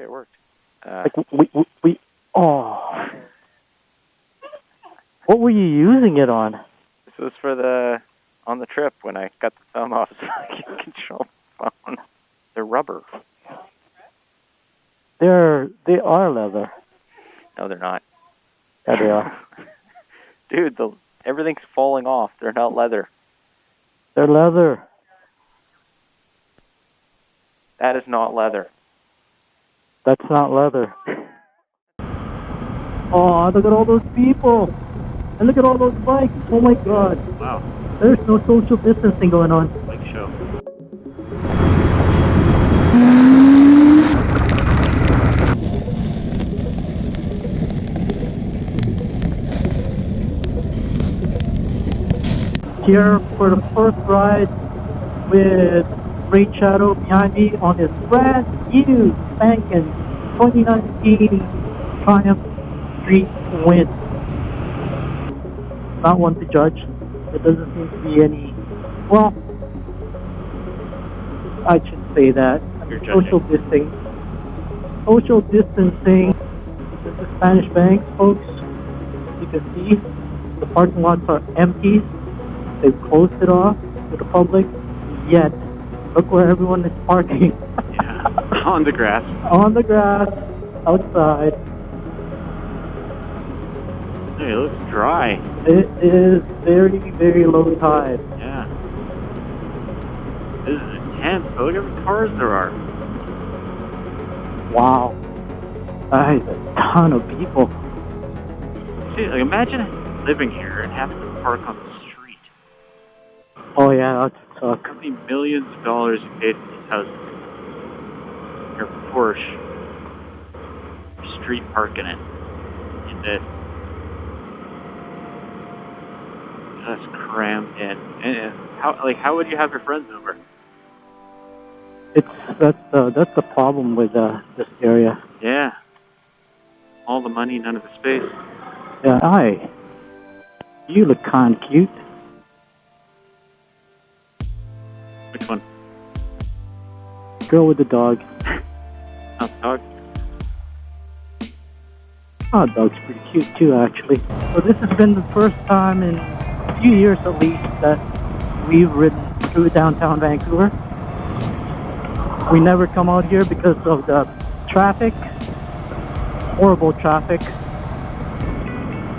it worked. Like we oh. What were you using it on? This was for on the trip when I got the thumb off so I can control the phone. They're rubber. They are leather. No, they're not. Yeah, they are. Dude, everything's falling off. They're not leather. They're leather. That is not leather. That's not leather. Oh, look at all those people. And look at all those bikes. Oh my God. Wow. There's no social distancing going on. Bike show. Here for the first ride with Great Shadow behind me on his brand new spanking 2019 Triumph Street Wind. Not one to judge. There doesn't seem to be any. Well, I shouldn't say that. Social distancing. Social distancing. This is Spanish Banks, folks. You can see the parking lots are empty. They've closed it off to the public. Yet, look where everyone is parking. Yeah, on the grass. On the grass, outside. Hey, it looks dry. It is very, very low tide. Yeah. This is intense. Look how many cars there are. Wow. That is a ton of people. See, like, imagine living here and having to park on the street. Oh yeah, that would suck. How many millions of dollars you paid for these houses? Your Porsche. Street parking it. In this. Just crammed in. And how would you have your friends over? That's the problem with this area. Yeah. All the money, none of the space. Yeah, hi. You look kind of cute. Which one? Girl with the dog. Oh, dog. Oh, dog's pretty cute too, actually. So this has been the first time in a few years at least that we've ridden through downtown Vancouver. We never come out here because of the traffic. Horrible traffic.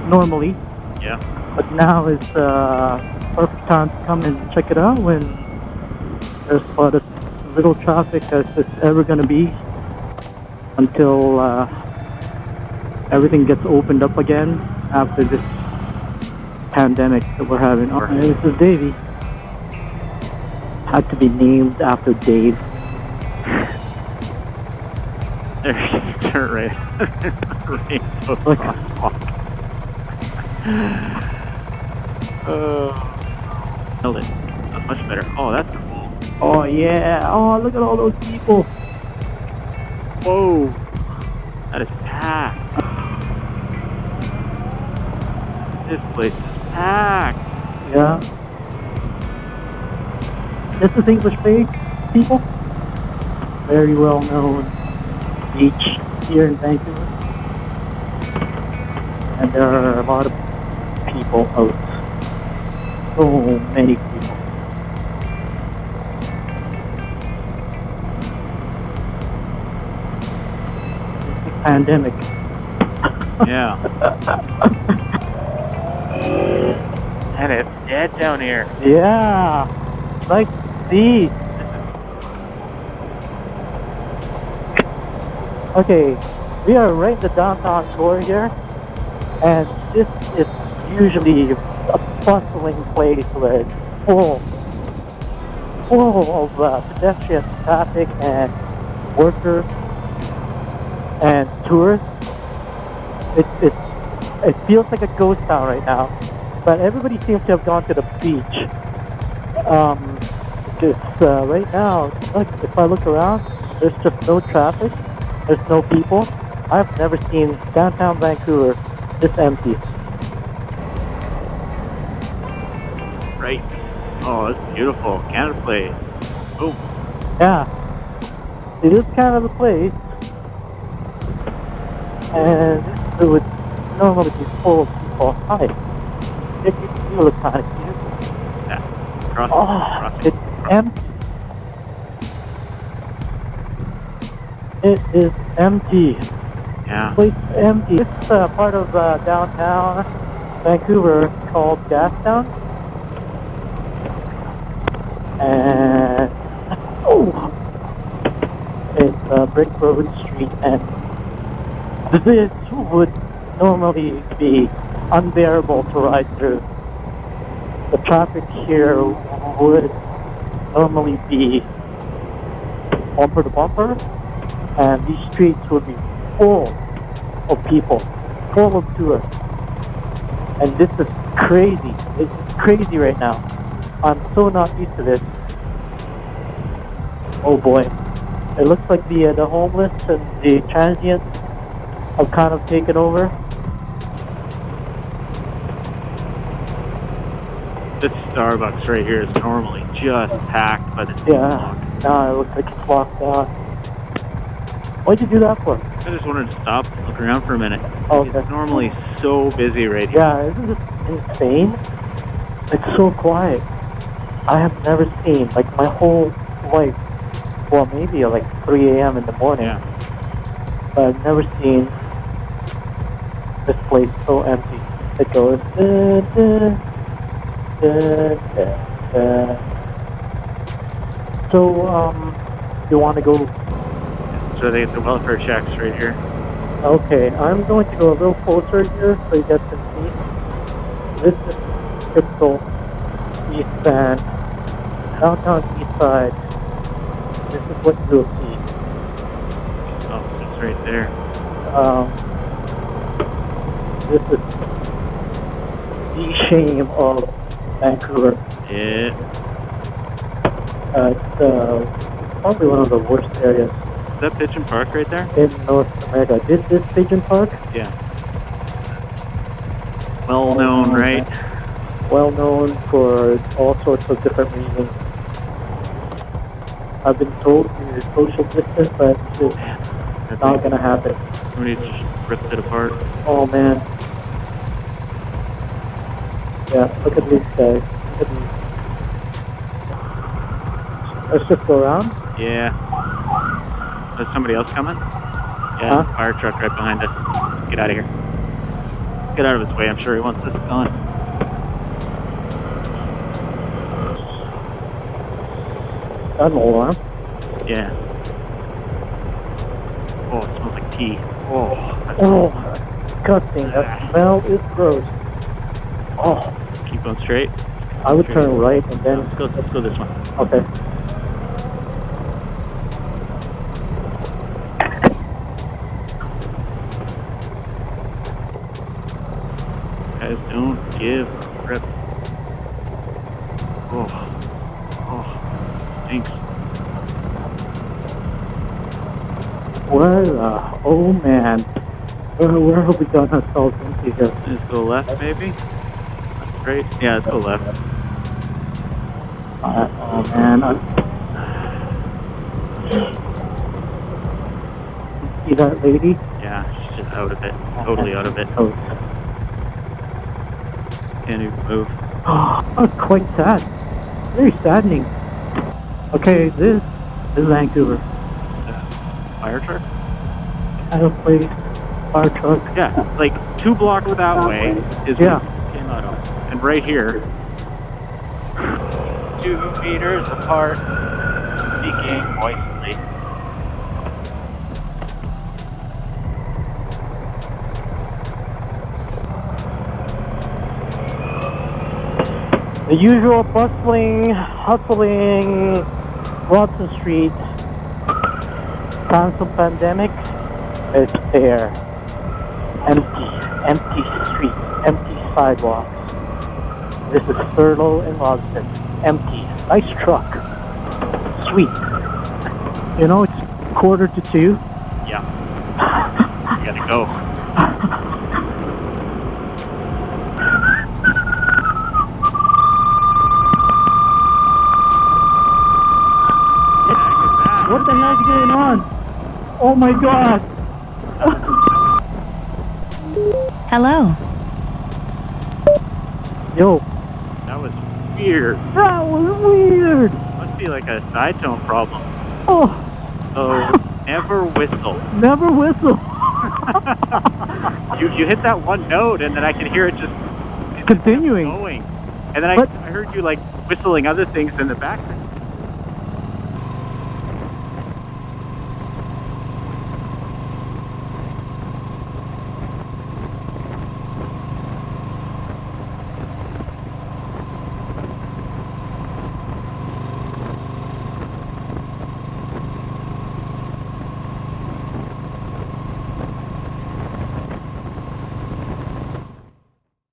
Normally. Yeah. But now is the perfect time to come and check it out when there's about as little traffic as it's ever going to be until everything gets opened up again after this pandemic that we're having. Oh, this is Davey. Had to be named after Dave. They're right. Look. Held it. That's much better. Oh, that's cool. Oh yeah. Oh, look at all those people. Whoa. That is packed. This place is packed. Yeah. This is English Bay, people. Very well known beach here in Vancouver. And there are a lot of people out. So many people. Pandemic. Yeah. And it's dead down here. Yeah. Nice to see. Okay, we are right in the downtown core here, and this is usually a bustling place where it's full of pedestrian traffic and workers and tourists. It feels like a ghost town right now, but everybody seems to have gone to the beach. Because right now, look, if I look around, there's just no traffic. There's no people. I've never seen downtown Vancouver this empty. Right. Oh, it's beautiful. Canada Place. Oh. Yeah. It is kind of a place. and this would normally be full of people. Hi. You look kind of cute. Yeah. Crossing. It's empty. It is empty. Yeah. The place is empty. It's part of downtown Vancouver called Gastown. And it's Brick Road Street, and this would normally be unbearable to ride through. The traffic here would normally be bumper to bumper, and these streets would be full of people, full of tourists. And this is crazy. It's crazy right now. I'm so not used to this. Oh boy. It looks like the homeless and the transients have kind of taken over. This Starbucks right here is normally just packed by the team log. Now it looks like it's locked down. What'd you do that for? I just wanted to stop and look around for a minute. Okay. It's normally so busy right here. Yeah, isn't this insane? It's so quiet. I have never seen, like my whole life, well maybe like 3 a.m. in the morning, but I've never seen this place so empty. It goes da, da, da, da, da. So, you want to go? So they get the welfare checks right here. Okay, I'm going to go a little closer here so you guys can see. This is typical East Van, downtown East Side. This is what you'll see. Oh, it's right there. This is the shame of Vancouver. Yeah. It's probably one of the worst areas. Is that Pigeon Park right there? In North America. Is this Pigeon Park? Yeah. Well known, right? Well known for all sorts of different reasons. I've been told to social distance, but it's not going to happen. Somebody just ripped it apart. Oh man. Yeah, look at these guys. Look at these. Let's just go around. Yeah. Is somebody else coming? Yeah, fire truck right behind us. Get out of here. Get out of his way. I'm sure he wants this gone. Got an alarm. Yeah. Oh, it smells like tea. Oh. Oh, disgusting. That smell is gross. Oh. Keep going straight. I would turn right and then... Let's go this one. Okay. Guys, don't give a rip. Oh, stinks. Well, oh man. Where have we gotten ourselves into here? Let's go left, maybe? That's right. Yeah, let's go left. Oh man. See that lady? Yeah, she's just out of it. Totally out of it. Oh. Can't even move. Oh, that's quite sad. Very saddening. Okay, this is Vancouver. Fire truck? Kind of place, fire truck. Yeah, like 2 blocks that way is where it came out of. And right here, 2 meters apart, speaking moistly. The usual bustling, hustling Watson Street times of pandemic is there. Empty streets, empty sidewalks. This is Thurlow and Logston. Empty. Nice truck. Sweet. You know, it's 1:45. Yeah. You gotta go. What the heck is going on? Oh my god! Hello. Yo. That was weird. That was weird. Must be like a side tone problem. Oh. So never whistle. Never whistle. You hit that one note, and then I can hear it just continuing. Going. And then I heard you like whistling other things in the background.